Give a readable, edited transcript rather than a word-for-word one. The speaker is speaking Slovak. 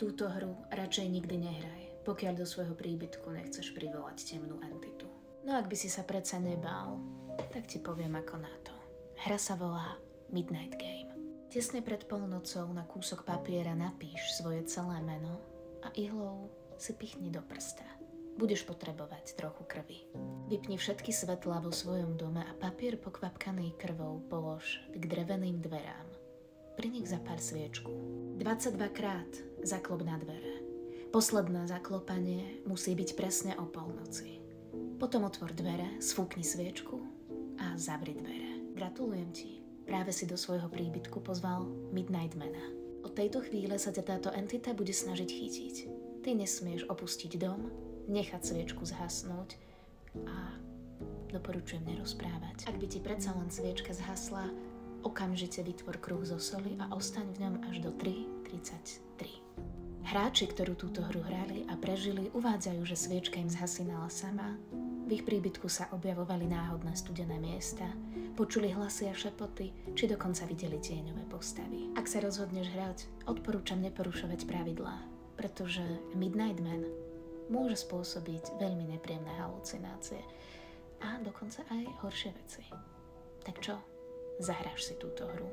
Túto hru radšej nikdy nehraj, pokiaľ do svojho príbytku nechceš privolať temnú entitu. No ak by si sa predsa nebál, tak ti poviem ako na to. Hra sa volá Midnight Game. Tesne pred polnocou na kúsok papiera napíš svoje celé meno a ihlou si pichni do prsta. Budeš potrebovať trochu krvi. Vypni všetky svetlá vo svojom dome a papier pokvapkaný krvou polož k dreveným dverám. Pri nich zapár sviečku. 22 krát zaklop na dvere. Posledné zaklopanie musí byť presne o polnoci. Potom otvor dvere, sfúkni sviečku a zavri dvere. Gratulujem ti. Práve si do svojho príbytku pozval Midnightmana. Od tejto chvíle sa ťa táto entita bude snažiť chytiť. Ty nesmieš opustiť dom, nechať sviečku zhasnúť a doporučujem nerozprávať. Ak by ti predsa len sviečka zhasla, okamžite vytvor kruh zo soli a ostaň v ňom až do 3:33. Hráči, ktorú túto hru hrali a prežili, uvádzajú, že sviečka im zhasínala sama, v ich príbytku sa objavovali náhodné studené miesta, počuli hlasy a šepoty, či dokonca videli tieňové postavy. Ak sa rozhodneš hrať, odporúčam neporušovať pravidlá, pretože Midnightman môže spôsobiť veľmi nepríjemné halucinácie a dokonca aj horšie veci. Tak čo? Zahráš si túto hru?